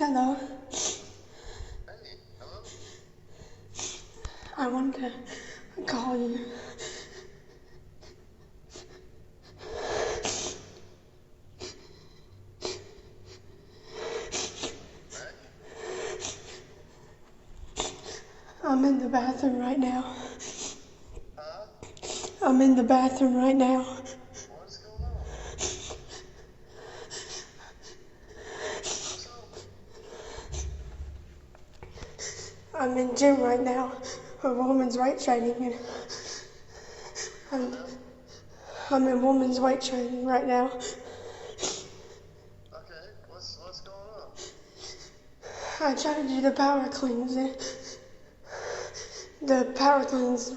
Hello. Hey, hello? I wanted to call you. Maggie? I'm in the bathroom right now. Huh? I'm in the bathroom right now. What's going on? What's up? I'm in gym right now for women's weight training, and What I'm, now? I'm in women's weight training right now. Okay, what's going on? I tried to do the power cleans. The power cleans,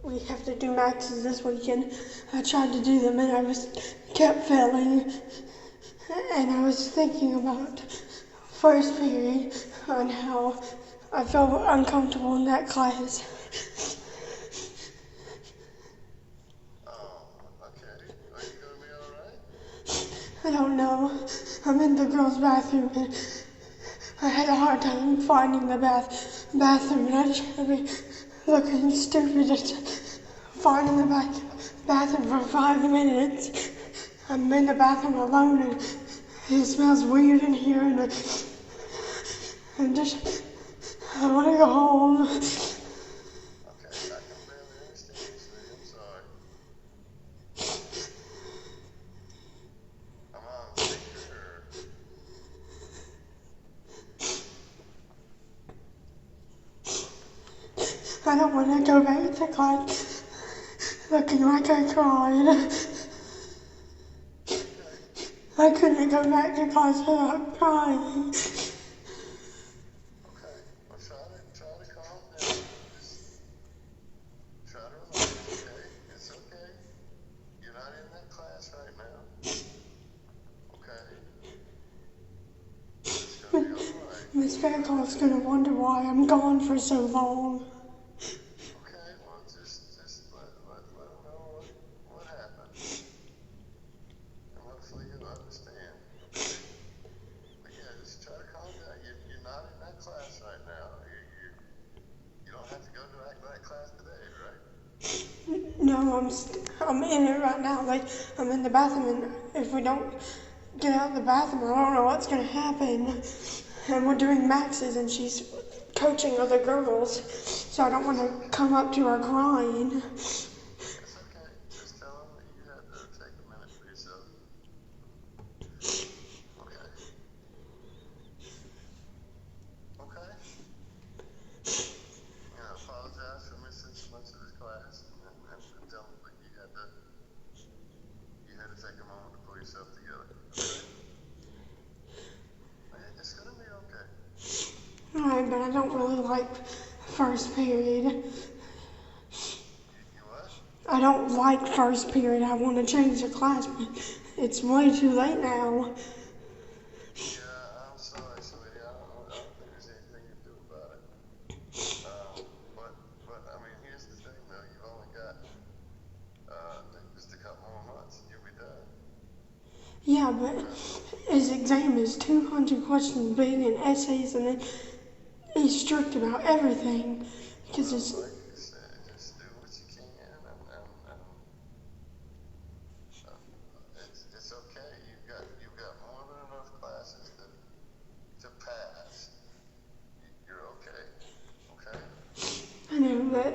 we have to do maxes this weekend. I tried to do them and I kept failing. And I was thinking about first period on how I felt uncomfortable in that class. Oh, okay. Are you gonna be alright? I don't know. I'm in the girls' bathroom and I had a hard time finding the bathroom, and I just had to be looking stupid just finding the bathroom for 5 minutes. I'm in the bathroom alone and it smells weird in here, and I want to go home. Okay, I can barely understand you, sweetie. I'm sorry. I'm on speaker. I don't want to go back to class looking like I cried. Okay. I couldn't go back to class without crying. Okay. Well, try to calm down. Just try to relax, okay? It's okay. You're not in that class right now. Okay? It's gonna be alright. Miss Faircloth's gonna wonder why I'm gone for so long. Okay, well, just let them know what happened. And hopefully you'll understand, okay? But yeah, just try to calm down. You're not in that class right now. You don't have to go to that class today, right? No, I'm in it right now. Like, I'm in the bathroom, and if we don't get out of the bathroom, I don't know what's gonna happen. And we're doing maxes, and she's coaching other girls, so I don't want to come up to her crying. It's okay. Just tell them that you had to take a minute for yourself. Okay? Okay? Apologize for missing so much of this class and tell them that you had to take a moment to pull yourself together. Okay? It's gonna be okay. Alright, but I don't really like first period. You what? I don't like first period. I want to change the class, but it's way too late now. Yeah, I'm sorry, sweetie. I don't think there's anything you can do about it. But I mean, here's the thing, though. You've only got just a couple more months, and you'll be done. Yeah, but his exam is 200 questions big and essays, and then he's strict about everything because it's. Like you said, just do what you can, and it's okay. You've got more than enough classes to pass. You're okay. Okay. I know that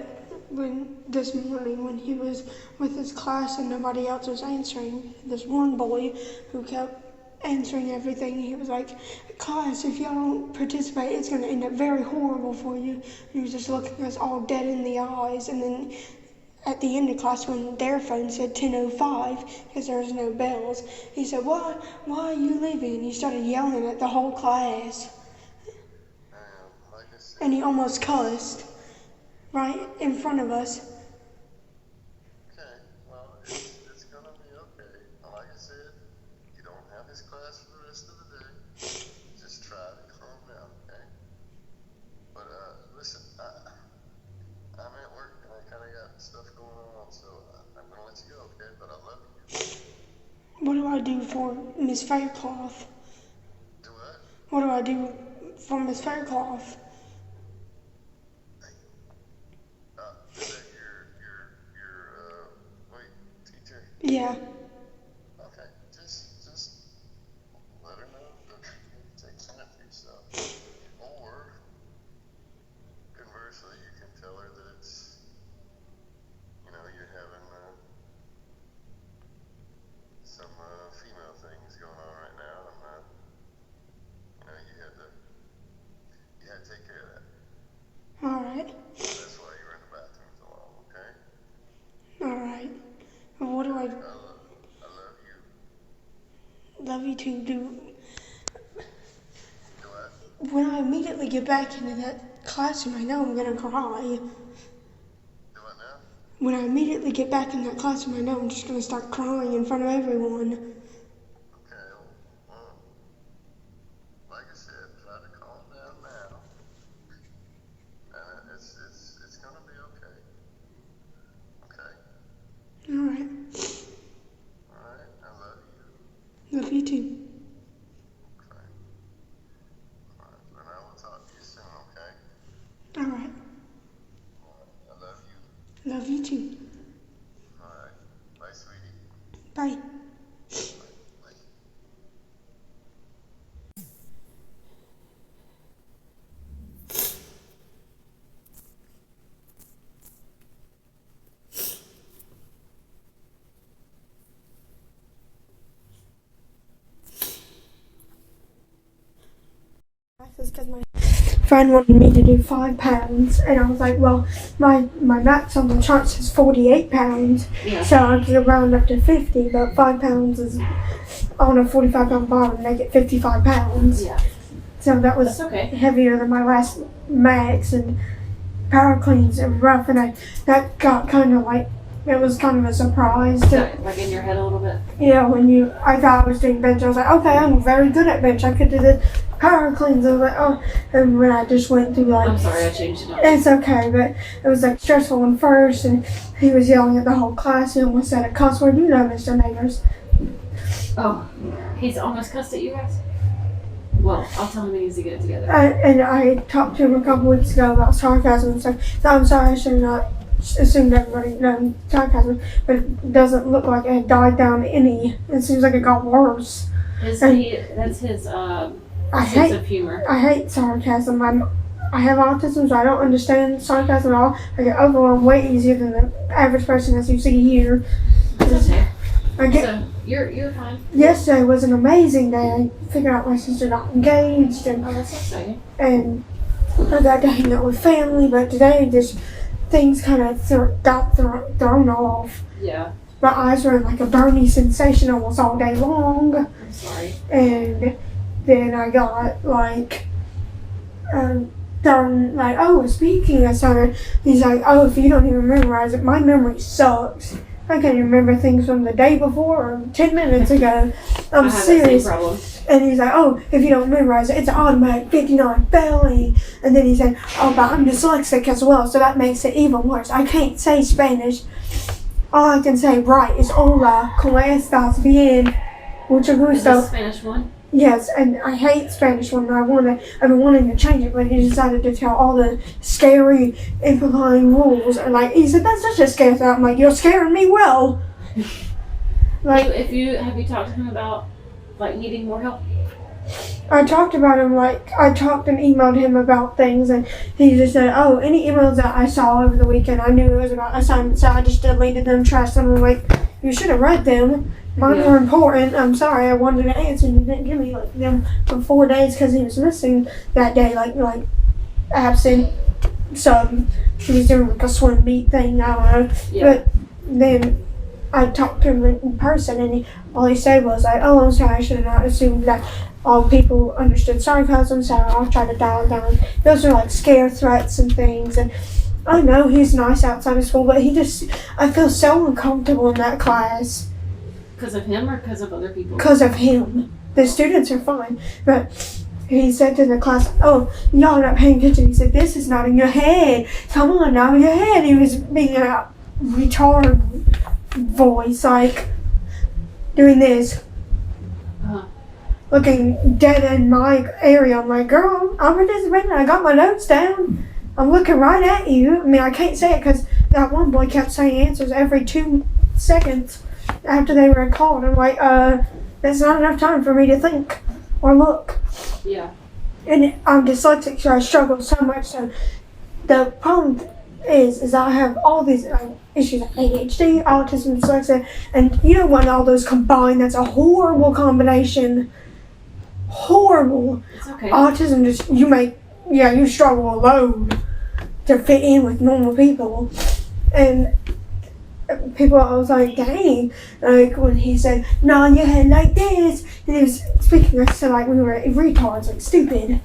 when this morning when he was with his class and nobody else was answering, this one boy who kept answering everything, he was like, "Class, if y'all don't participate, it's going to end up very horrible for you." He was just looking us all dead in the eyes, and then at the end of class when their phone said 10:05 because there was no bells, he said, why are you leaving? And he started yelling at the whole class, Like I said, and he almost cussed right in front of us. okay. Well, it's gonna be okay. Like I said, you don't have this class for the rest of the day. Just try to calm down, okay? But listen, I'm at work and I kind of got stuff going on, so I'm gonna let you go, okay? But I love you. What do I do for Miss Faircloth? Do what? What do I do for Miss Faircloth? Is that your wait, teacher? Yeah. Okay, just let her know that you take care of yourself. Or, conversely, you can tell her that it's, you're having some female things going on right now, and you had to take care of that. Alright. That's why you were in the bathroom so long, okay? Alright. What do I I love you. love you to do? Do what? When I immediately get back into that classroom, I know I'm gonna cry. Do what now? When I immediately get back in that classroom, I know I'm just gonna start crying in front of everyone. Okay, well, like I said, try to calm down now. And it's gonna be okay. Okay? Alright. Alright, I love you. Love you too. Okay. Alright, and I will talk to you soon, okay? Alright. Alright, I love you. Love you too. Alright, bye, sweetie. Bye. Bye. Because my friend wanted me to do 5 pounds, and I was like, well, my max on the chart says 48 pounds, so I could round up to 50, but 5 pounds is on a 45-pound bar would make it 55 pounds. Yeah. So that was heavier than my last max, and power cleans are rough, and that got kind of like, it was kind of a surprise. Like in your head a little bit? Yeah, I thought I was doing bench, I was like, okay, I'm very good at bench. I could do the power cleans. I was like, oh, and when I just went through like... I'm sorry, I changed it up. It's okay, but it was like stressful at first, and he was yelling at the whole class. He almost said a cuss word. You know, Mr. Neighbors. Oh, he's almost cussed at you guys? Well, I'll tell him he needs to get it together. And I talked to him a couple weeks ago about sarcasm and stuff. So I'm sorry, I should not assumed everybody knows sarcasm, but it doesn't look like it had died down any. It seems like it got worse. That's his sense of humor. I hate sarcasm. I have autism, so I don't understand sarcasm at all. I get overwhelmed way easier than the average person, as you see here. That's okay. So you're fine. Yesterday was an amazing day. I figured out my sister got engaged, and that's exciting. And I got to hang out with family. But today, just things kind of got thrown off. Yeah. My eyes were in like a burning sensation almost all day long. I'm sorry. And then I got like thrown like, oh, speaking of something, he's like, oh, if you don't even memorize it, my memory sucks. I can't even remember things from the day before or 10 minutes ago. I'm serious. That same problem. And he's like, oh, if you don't memorize it, it's an automatic 59 failing. And then he said, oh, but I'm dyslexic as well, so that makes it even worse. I can't say Spanish. All I can say right is hola, ¿cómo estás? Bien. Mucho gusto. Is this Spanish one? Yes, and I hate Spanish one. I've been wanting to change it, but he decided to tell all the scary, implying rules. And like, he said, that's such a scare thing. I'm like, you're scaring me well. Like, have you talked to him about like needing more help? I talked about him, I talked and emailed him about things, and he just said, oh, any emails that I saw over the weekend, I knew it was about assignments, so I just deleted them, trashed them. I'm like, you should have read them. Mine were important. I'm sorry, I wanted to answer, and you didn't give me them for 4 days because he was missing that day, like absent. So he was doing like a swim meet thing, I don't know. Yeah. But then I talked to him in person, and all he said was like, oh, I'm sorry, I should have not assumed that all people understood sarcasm, so I'll try to dial it down. Those are like scare threats and things, and I know he's nice outside of school, but I feel so uncomfortable in that class. Because of him or because of other people? Because of him. The students are fine, but he said to the class, oh, y'all are not paying attention. He said, this is not in your head. Come on, now in your head. He was being a retard voice, like doing this. Uh-huh. looking dead in my area. I'm like, girl, I'm participating. I got my notes down. I'm looking right at you. I mean, I can't say it because that one boy kept saying answers every 2 seconds after they were called. I'm like, that's not enough time for me to think or look. Yeah. And I'm dyslexic, so I struggle so much. So the problem is I have all these issues like ADHD, autism, dyslexia, and you know when all those combine, that's a horrible combination. Horrible. It's okay. Autism just you struggle alone to fit in with normal people, and people I was like, dang, like when he said, no, your head like this, and he was speaking us to like we were retards, like stupid.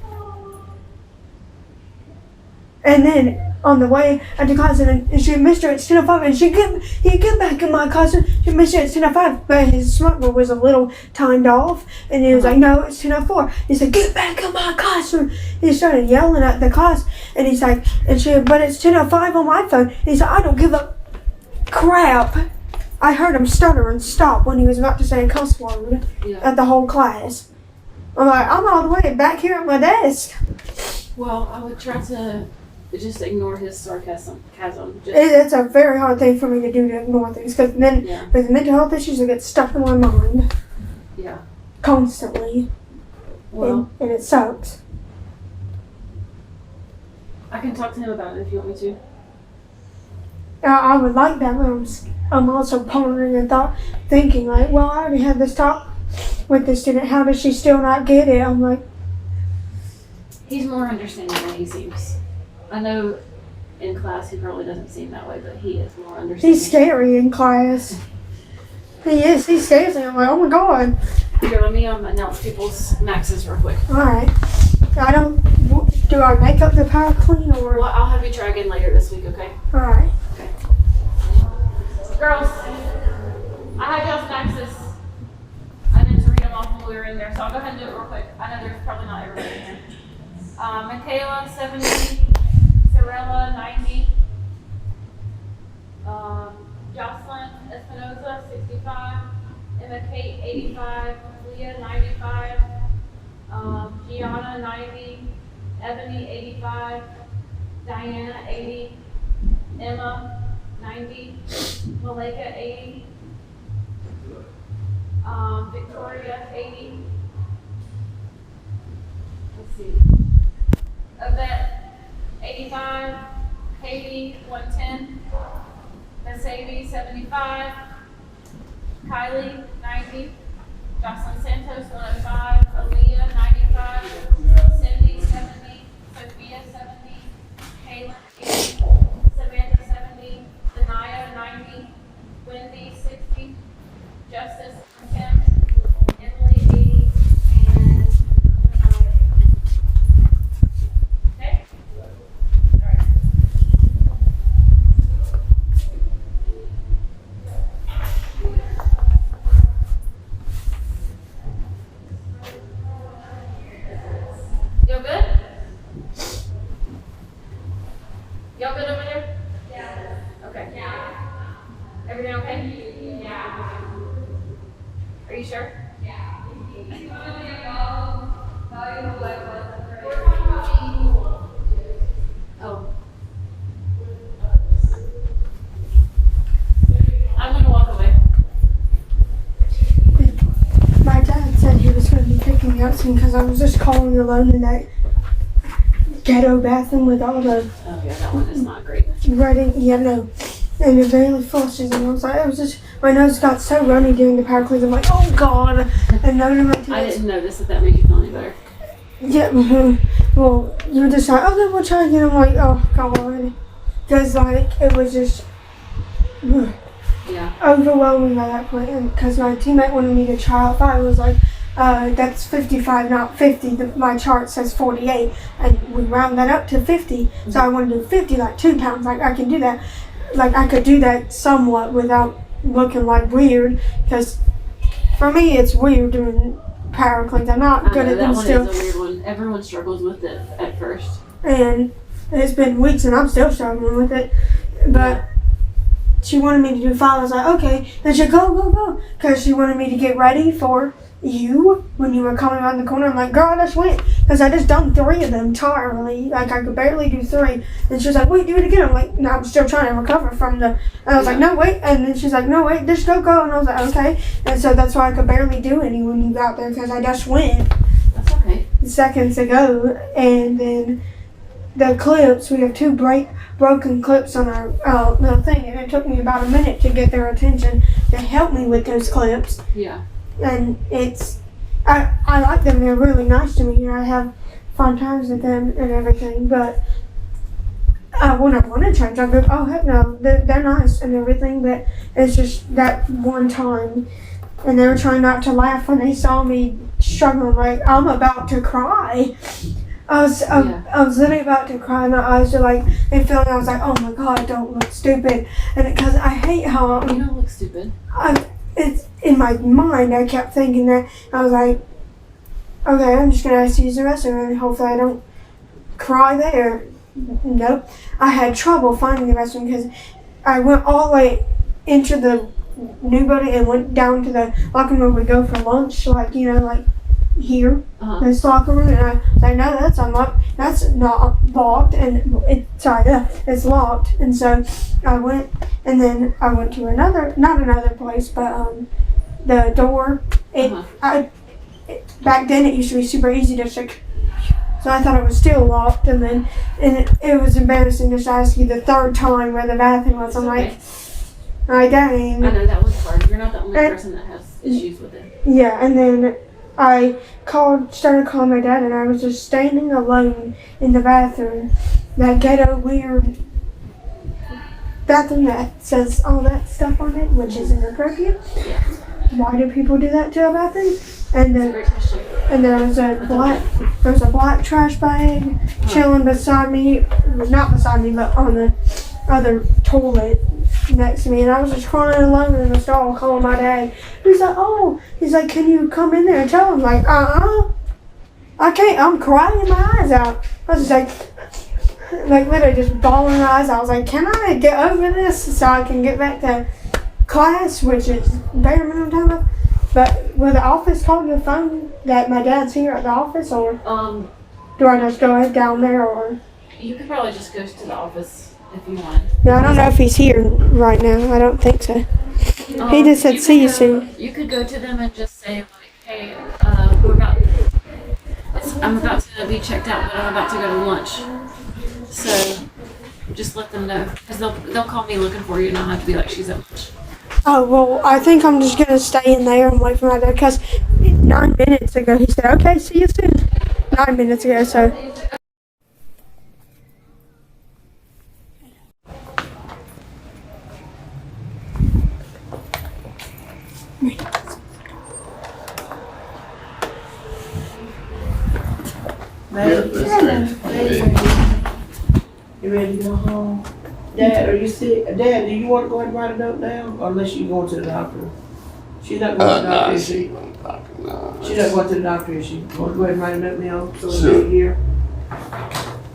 And then on the way to class, and she Mr. It's 10:05, and he get back in my class, and she Mr. It's 10:05, but his smartphone was a little timed off, and he was like, no, it's 10:04. He said, get back in my classroom. He started yelling at the class, and he's like, but it's 10:05 on my phone. And he said, I don't give a crap. I heard him stutter and stop when he was about to say a cuss word at the whole class. I'm like, I'm all the way back here at my desk. Well, I would try to just ignore his sarcasm. It's a very hard thing for me to do, to ignore things, because then with mental health issues, it gets stuck in my mind. Yeah. Constantly. Well, and it sucks. I can talk to him about it if you want me to. I would like that, but I'm also pondering and thinking like, well, I already had this talk with the student. How does she still not get it? I'm like, he's more understanding than he seems. I know in class he probably doesn't seem that way, but he is more understanding. He's scary in class. He is. He scares me. I'm like, oh my god. Here, let me announce people's maxes real quick. Alright. Do I make up the power clean or? Well, I'll have you try again later this week, okay? Alright. Okay. Girls, I have y'all's maxes. I didn't read them off when we were in there, so I'll go ahead and do it real quick. I know there's probably not everybody in here. Michaela, 70. Sorella, 90. Jocelyn Espinoza, 65. Emma Kate, 85. Leah, 95. Gianna, 90. Ebony, 85. Diana, 80. Emma, 90. Malika, 80. Victoria, 80. Let's see. Yvette, 85. Katie, 110. Mercedes, 75. Kylie, 90. Jocelyn Santos, 105. Aaliyah, 95. Cindy, 70. Sophia, 70. Kayla, 80. Samantha, 70. Denaya, 90. Wendy, 60. Justice, 10. Emily, 80. And okay? All right. Y'all good? Y'all good over there? Yeah. Okay. Yeah. Everything okay? Yeah. Are you sure? Yeah. Oh. I'm gonna walk away. My dad said he was going to be picking me up soon because I was just calling alone in that ghetto bathroom with all the Oh yeah, that one is not great. writing, and it barely flushes, and I was like, it was just, my nose got so runny during the power cleans. I'm like, oh god, and none of my teeth. I didn't notice that made you feel any better. Yeah, well, you were just like, okay, we'll try again. I'm like, oh god, because like it was just overwhelming by that point, and because my teammate wanted me to try out 5, it was like, that's 55, not 50. My chart says 48, and we round that up to 50. So I want to do 50, like 2 pounds. Like I can do that. Like I could do that somewhat without looking like weird. Because for me, it's weird doing power cleans. I'm not good at them still. That one is a weird one. Everyone struggles with it at first. And it's been weeks, and I'm still struggling with it. But she wanted me to do 5. I was like, okay. Then she go, because she wanted me to get ready for when you were coming around the corner. I'm like, girl, I just went. Because I just done 3 of them entirely. Like, I could barely do 3. And she was like, wait, do it again. I'm like, no, I'm still trying to recover from the... And I was like, no, wait. And then she's like, no, wait, just go. And I was like, okay. And so that's why I could barely do any when you got there. Because I just went. That's okay. Seconds ago. And then the clips, we have 2 broken clips on our little thing. And it took me about a minute to get their attention to help me with those clips. Yeah. And I like them. They're really nice to me. I have fun times with them and everything. But when I want to change, I go, oh, heck no. They're nice and everything. But it's just that one time. And they were trying not to laugh when they saw me struggling. Like, I'm about to cry. I was literally about to cry. My eyes were like, they filled. I was like, oh my God, don't look stupid. And because I hate how... You don't look stupid. It's in my mind, I kept thinking that. I was like, okay, I'm just going to have to use the restroom and hopefully I don't cry there. Nope. I had trouble finding the restroom because I went all the way into the new building and went down to the locker room where we go for lunch, like, like here, this locker room. And I was like, no, that's unlocked. That's not locked. And it's locked. And so I went, and then I went to not another place, but the door. Back then it used to be super easy to check. So I thought it was still locked, and it was embarrassing just to ask you the 3rd time where the bathroom was. I'm like, dang. I know that was hard. You're not the only person that has issues with it. Yeah, and then I started calling my dad, and I was just standing alone in the bathroom. That ghetto weird bathroom that says all that stuff on it, which is inappropriate. Yeah. Why do people do that to a bathroom? And then there was a black trash bag chilling beside me, not beside me, but on the other toilet next to me. And I was just crying alone in the stall, calling my dad. He's like, can you come in there and tell him? Like, I can't. I'm crying my eyes out. I was just like literally just bawling my eyes out. I was like, can I get over this so I can get back to class, which is bare minimum time. But will the office call your phone that my dad's here at the office, or do I just go down there, or? You could probably just go to the office if you want. Yeah, I don't know if he's here right now. I don't think so. He just said see you soon. You could go to them and just say like, hey, I'm about to be checked out, but I'm about to go to lunch. So just let them know, because they'll call me looking for you, and I'll have to be like, she's at lunch. Oh, well, I think I'm just going to stay in there and wait for my dad, because 9 minutes ago he said, okay, see you soon. 9 minutes ago, so. You ready to go home? Dad, are you sick? Dad, do you want to go ahead and write a note down? Or unless you're going to the doctor? She's not going to the doctor, is she? She's not going to the doctor, is she? Want to go ahead and write a note now? So we'll be here.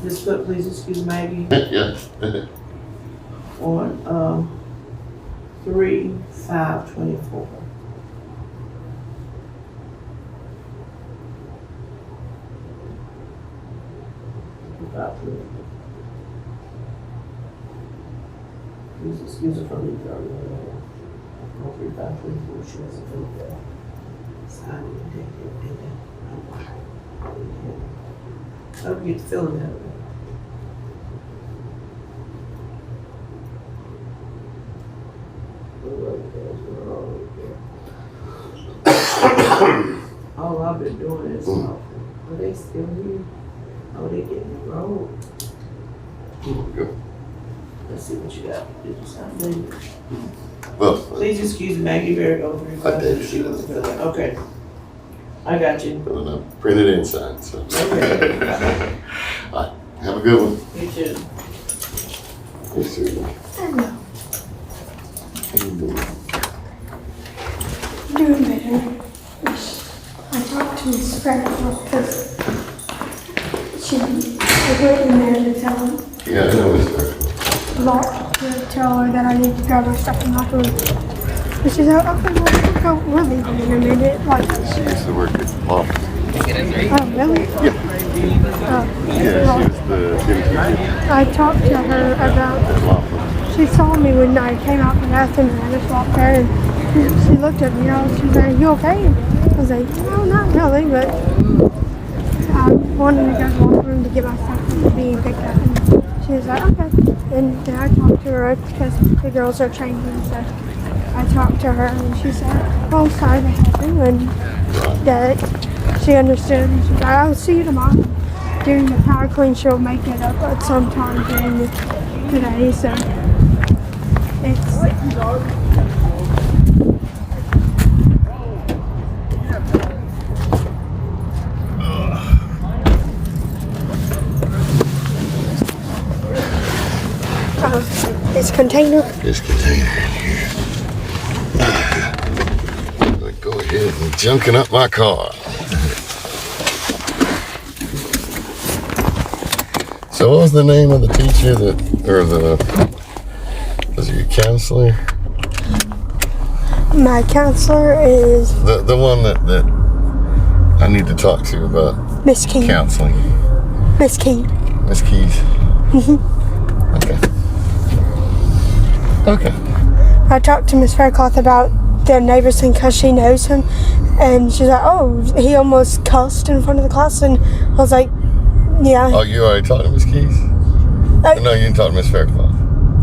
Miss Foot, please excuse Maggie. Yes. On 3/5/24. Please excuse her from the yard. 3/5/24. She has a foot there. Sign it, take it, I don't get the feeling out of it. All I've been doing is, are they still here? Oh, they getting the road. Let's see what you got. Did you sign it? Well, Please excuse Maggie Barrett over here. I did. She doesn't feel that. Okay. I got you. but I printed inside, so. Okay. All right, have a good one. You too. Yes, sir. Hello. Doing better. I talked to Miss Faircloth because she was waiting there to tell him. Yeah, I know it's there. To tell her that I need to grab my stuff and lock her. And she's like, okay, well, Oh, we're leaving in a minute. Like, She used to work at Mom. oh, really? Yeah. Oh, Yeah, she was the gym teacher I talked to her about. at Mom. She saw me when I came out from the bathroom and I just walked there and she looked at me and she was like, "You okay?" I was like, "No, not really, but I wanted to go to the locker room to get my stuff being picked up." And she was like, "Okay." And then I talked to her because the girls are changing, so I talked to her and she said, "Oh, sorry that happened," and that she understood. And she's like, "I'll see you tomorrow." During the power clean, she'll make it up at some time during the day, so it's. It's container. This container in here. Go ahead and junking up my car. So what was the name of the teacher was it your counselor? My counselor is The one that I need to talk to about Miss Key. counseling. Miss Key. Miss Keys. Okay. Okay. I talked to Miss Faircloth about the neighbors thing because she knows him, and she's like, "Oh, he almost cussed in front of the class," and I was like, "Yeah." Oh, you already talked to Miss Keys? No, you didn't talk to Miss Faircloth.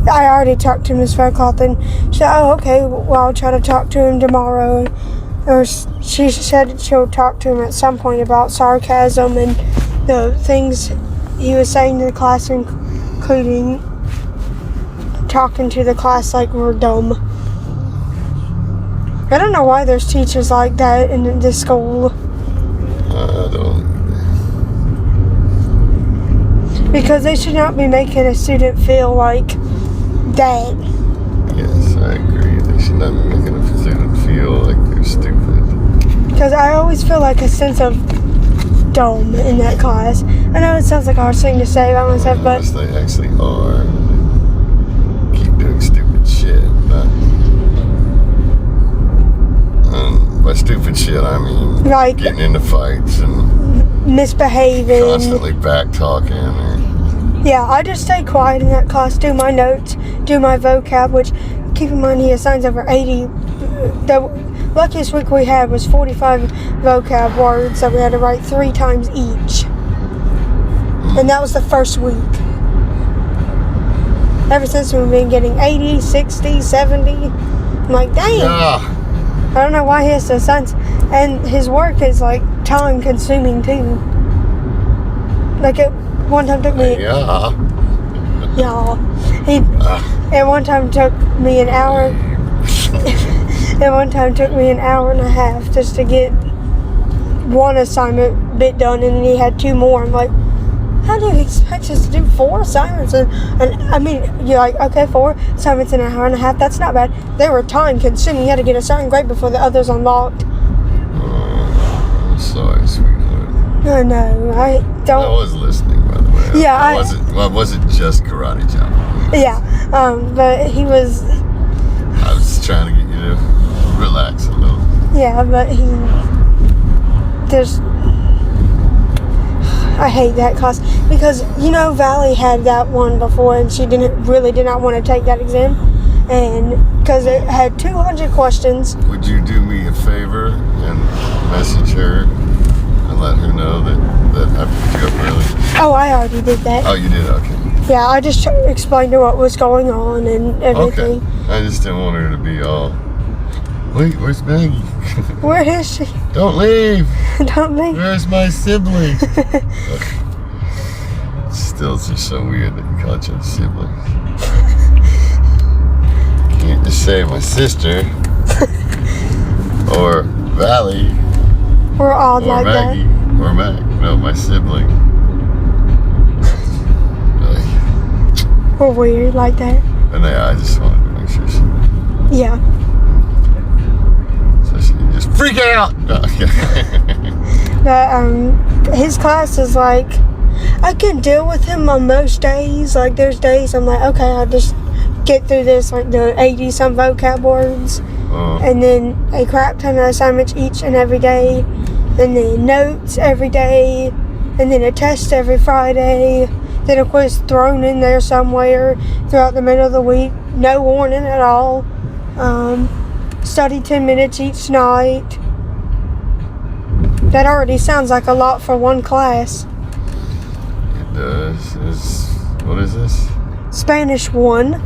I already talked to Miss Faircloth, and she said, "Oh, okay. Well, I'll try to talk to him tomorrow." Or she said she'll talk to him at some point about sarcasm and the things he was saying to the class, including talking to the class like we're dumb. I don't know why there's teachers like that in this school. I don't. Because they should not be making a student feel like that. Yes, I agree. They should not be making a student feel like they're stupid. Because I always feel like a sense of dumb in that class. I know it sounds like a hard thing to say about myself, but Unless they actually are. Keep doing stupid shit. By stupid shit, I mean like getting into fights and misbehaving. constantly back talking. Yeah, I just stay quiet in that class, do my notes, do my vocab, which, keep in mind, he assigns over 80. The luckiest week we had was 45 vocab words that we had to write 3 times each. And that was the first week. Ever since we've been getting 80, 60, 70. I'm like, dang. Yeah. I don't know why he has to assign. And his work is like time consuming too. Like it one time took me. Yeah. At one time took me an hour. At one time took me an hour and a half just to get one assignment bit done, and then he had 2 more. I'm like, how do you expect us to do 4 assignments? And I mean, you're like, okay, 4 assignments in an hour and a half. That's not bad. They were time consuming. You had to get a certain grade before the others unlocked. I'm sorry, sweetheart. I know. I don't. I was listening, by the way. Yeah, I wasn't just karate chop. Yeah, but he was. I was trying to get you to relax a little. Yeah, but I hate that class because Valley had that one before and she did not want to take that exam, and because it had 200 questions. Would you do me a favor and message her and let her know that I picked you up early? Oh, I already did that. Oh, you did? Okay. Yeah, I just explained to her what was going on and everything. Okay. I just didn't want her to be all, wait, where's Maggie? Where is she? Don't leave. Don't leave. Where's my sibling? Still, it's just so weird that you call each other siblings. Can't just say my sister or Valley We're all or like Maggie that. or Mag. No, my sibling. Really. We're weird like that. And I just wanted to make sure she knew. Yeah. So she can just freak out. No, okay. But his class is like, I can deal with him on most days. Like there's days I'm like, okay, I'll just get through this, like the 80 some vocab words. And then a crap ton of assignments each and every day. And then notes every day. And then a test every Friday. Then a quiz thrown in there somewhere throughout the middle of the week. No warning at all. Study 10 minutes each night. That already sounds like a lot for one class. It does. What is this? Spanish 1.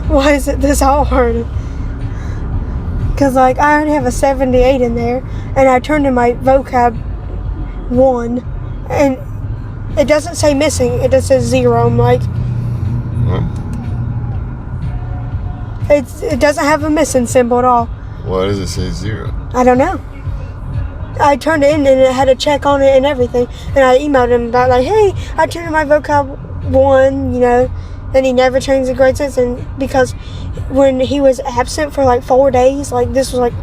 Why is it this hard? Because, like, I already have a 78 in there, and I turned in my vocab 1, and it doesn't say missing, it just says 0. I'm like, What? it doesn't have a missing symbol at all. Why does it say 0? I don't know. I turned it in, and it had a check on it and everything, and I emailed him about, like, hey, I turned in my vocab 1, you know, and he never changed the grade since. And because when he was absent for like 4 days, like this was like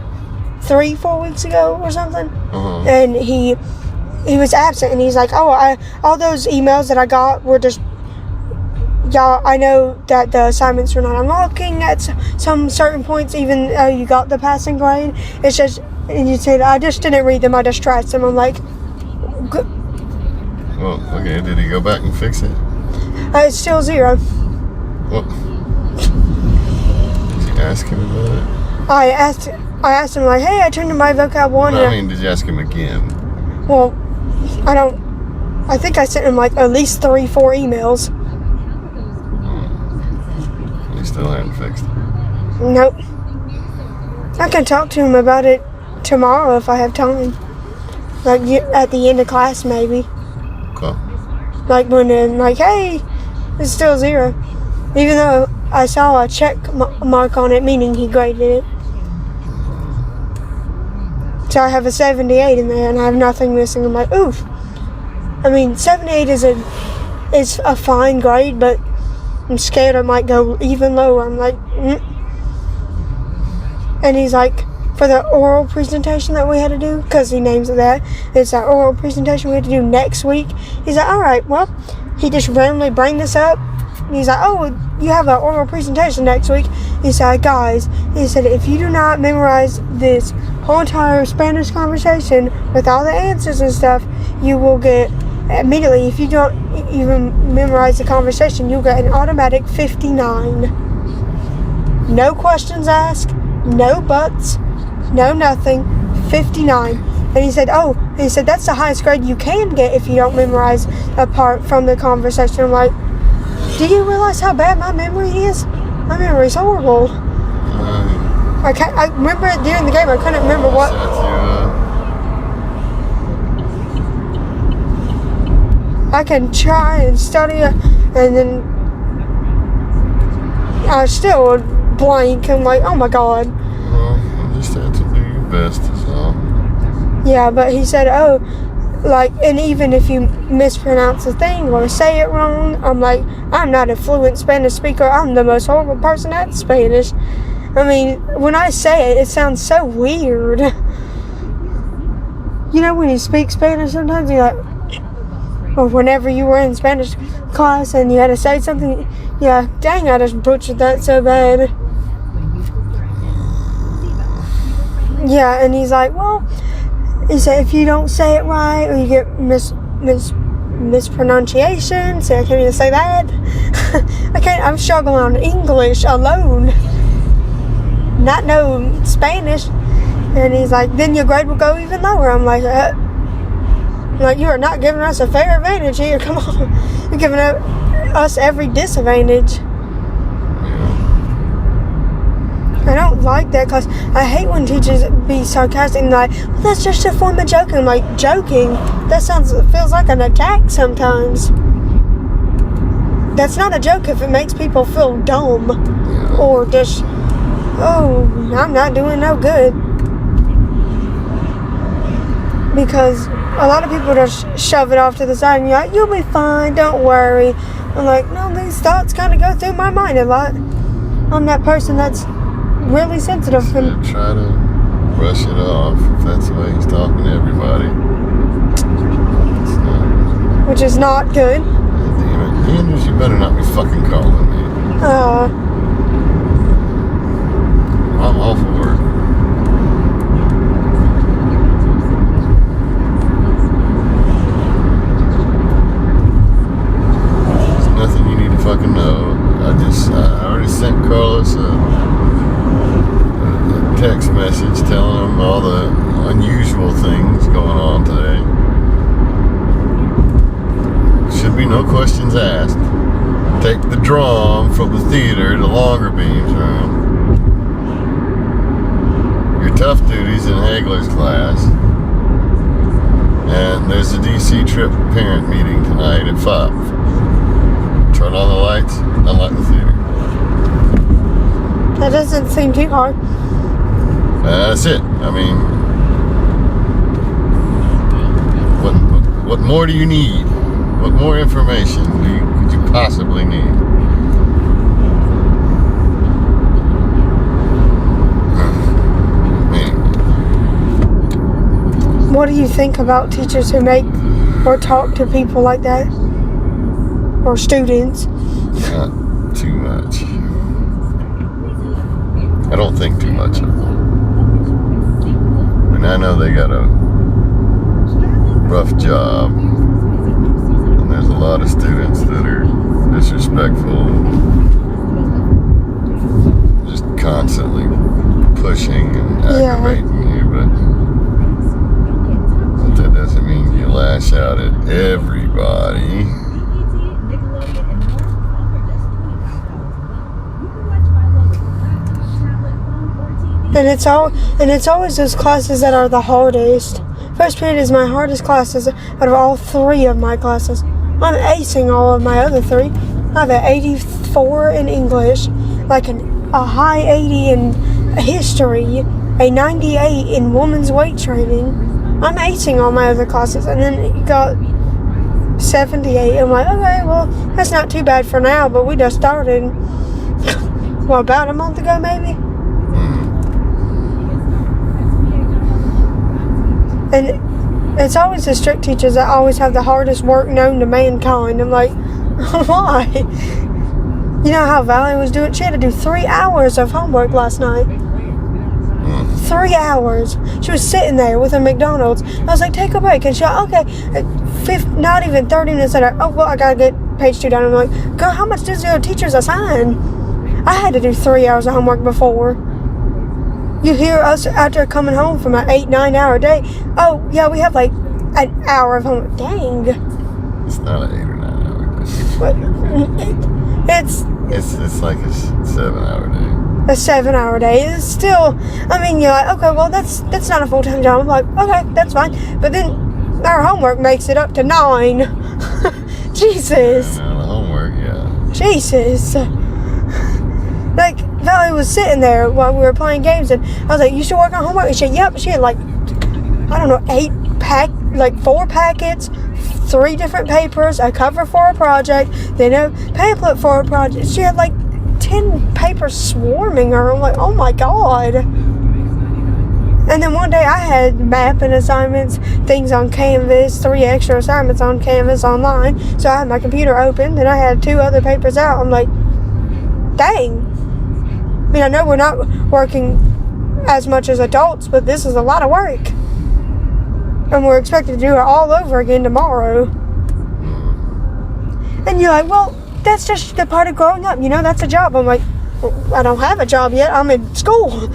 3-4 weeks ago or something, and he was absent, and he's like, oh, all those emails that I got were just, y'all, I know that the assignments were not unlocking at some certain points, even though you got the passing grade. It's just, and you said, I just didn't read them, I just traced them. I'm like, good. Well, okay, did he go back and fix it? It's still 0. What? Did you ask him about it? I asked him, like, hey, I turned in my vocab 1. No, I mean, did you ask him again? Well, I think I sent him like at least 3-4 emails. He still hadn't fixed it. Nope. I can talk to him about it tomorrow if I have time. Like at the end of class, maybe. Okay. Like when like, hey, it's still 0. Even though I saw a check mark on it, meaning he graded it. So I have a 78 in there, and I have nothing missing. I'm like, oof. I mean, 78 is a fine grade, but I'm scared I might go even lower. I'm like, And he's like, for the oral presentation that we had to do, because he names it that, it's our oral presentation we had to do next week. He's like, all right, well, he just randomly bring this up. He's like, oh, you have an oral presentation next week. He said, guys, he said, if you do not memorize this whole entire Spanish conversation with all the answers and stuff, you will get, immediately, if you don't even memorize the conversation, you'll get an automatic 59. No questions asked, no buts, no nothing, 59. And he said, that's the highest grade you can get if you don't memorize a part from the conversation. I'm like, do you realize how bad my memory is? My memory's horrible. I remember during the game, I couldn't remember what. I can try and study, and then I still blank. I'm like, oh my god. Well, you just have to do your best, that's all. Yeah, but he said, oh, like, and even if you mispronounce a thing or say it wrong, I'm like, I'm not a fluent Spanish speaker. I'm the most horrible person at Spanish. I mean, when I say it, it sounds so weird. You know, when you speak Spanish, sometimes you're like, or whenever you were in Spanish class and you had to say something, yeah, dang, I just butchered that so bad. Yeah, and he's like, well, he said, if you don't say it right, or you get mispronunciation, so I can't even say that. I'm struggling on English alone. Not know Spanish. And he's like, then your grade will go even lower. I'm like, you are not giving us a fair advantage here. Come on. You're giving us every disadvantage. I don't like that because I hate when teachers be sarcastic and like, well, that's just a form of joking. I'm like, joking? That feels like an attack sometimes. That's not a joke if it makes people feel dumb or just, oh, I'm not doing no good. Because a lot of people just shove it off to the side and you're like, you'll be fine, don't worry. I'm like, no, these thoughts kind of go through my mind a lot. I'm that person that's really sensitive. And try to brush it off if that's the way he's talking to everybody. Which is not good. Damn it. Andrews, you better not be fucking calling me. all for it. There's nothing you need to fucking know. I already sent Carlos a text message telling him all the unusual things going on today. Should be no questions asked. Take the drum from the theater to Longerbeam's room. Your tough duties in Hagler's class. And there's a DC trip parent meeting tonight at 5. Turn on the lights, unlock the theater. That doesn't seem too hard. That's it. I mean, what more do you need? What more information could you possibly need? Man. What do you think about teachers who make or talk to people like that? Or students? Not too much. I don't think too much of them. I know they got a rough job, and there's a lot of students that are disrespectful, just constantly pushing and aggravating you, but that doesn't mean you lash out at everybody. And it's always those classes that are the hardest. First period is my hardest classes out of all 3 of my classes. I'm acing all of my other 3. I have an 84 in English, like a high 80 in history, a 98 in women's weight training. I'm acing all my other classes, and then you got 78. I'm like, okay, well, that's not too bad for now, but we just started, well, about a month ago, maybe? And it's always the strict teachers that always have the hardest work known to mankind. I'm like, why? You know how Valerie was doing? She had to do 3 hours of homework last night. 3 hours. She was sitting there with a McDonald's. I was like, take a break. And she's like, okay. Not even 30 minutes later, oh, well, I got to get page 2 done. I'm like, girl, how much does your teachers assign? I had to do 3 hours of homework before. You hear us after coming home from an 8-9 hour day. Oh, yeah, we have like an hour of homework. Dang. It's not an 8 or 9 hour day. But it's like a 7 hour day. A 7 hour day. It's still, I mean, you're like, okay, well, that's not a full-time job. I'm like, okay, that's fine. But then our homework makes it up to 9. Jesus. Yeah, the homework, yeah. Jesus. Like, Valerie was sitting there while we were playing games, and I was like, you should work on homework? And she said, yep. She had like, I don't know, 4 packets, 3 different papers, a cover for a project, then a pamphlet for a project. She had like 10 papers swarming her. I'm like, oh my God. And then one day I had mapping assignments, things on Canvas, 3 extra assignments on Canvas online. So I had my computer open, then I had 2 other papers out. I'm like, dang. I mean, I know we're not working as much as adults, but this is a lot of work. And we're expected to do it all over again tomorrow. And you're like, well, that's just the part of growing up, you know, that's a job. I'm like, well, I don't have a job yet, I'm in school.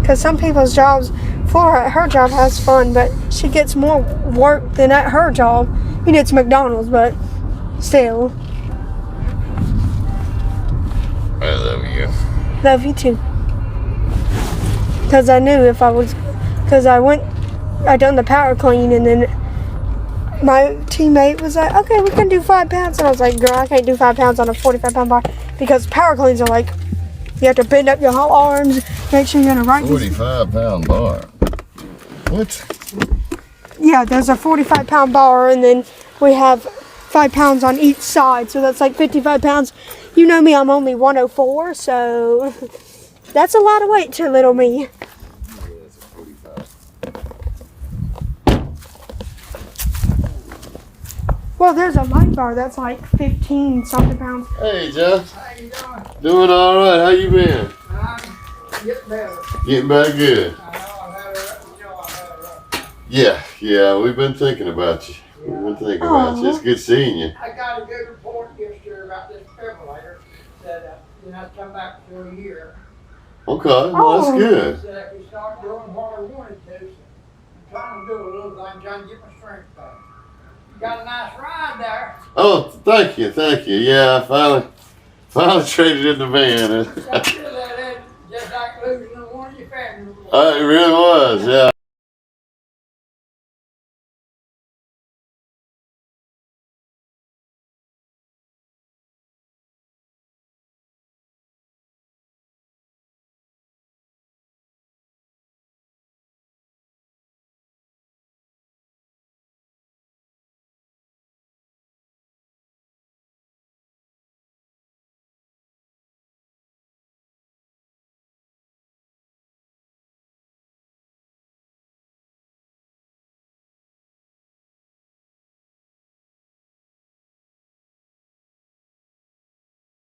Because some people's jobs, Flora at her job has fun, but she gets more work than at her job. I mean, it's McDonald's, but still. I love you. Love you too. Because I knew if I was, because I done the power clean, and then my teammate was like, okay, we can do 5 pounds. And I was like, girl, I can't do 5 pounds on a 45-pound bar, because power cleans are like, you have to bend up your whole arms, make sure you're in the right 45-pound bar. What? Yeah, there's a 45-pound bar, and then we have 5 pounds on each side, so that's like 55 pounds. You know me, I'm only 104, so that's a lot of weight to little me. Well, there's a light bar that's like 15 something pounds. Hey, Jeff. How you doing? Doing all right. How you been? I'm getting better. Getting back good. I know I've had I've had a rough time. Yeah. We've been thinking about you. We've been thinking about you. It's good seeing you. I got a good report yesterday about this defibrillator. Said you have to come back for a year. Okay. Well, that's good. Said I could start doing what I wanted to. So I'm trying to do a little bit. I'm trying to get my strength back. You got a nice ride there. Oh, thank you. Yeah, I finally traded in the van. I feel that just like losing one of your family. It really was. Yeah.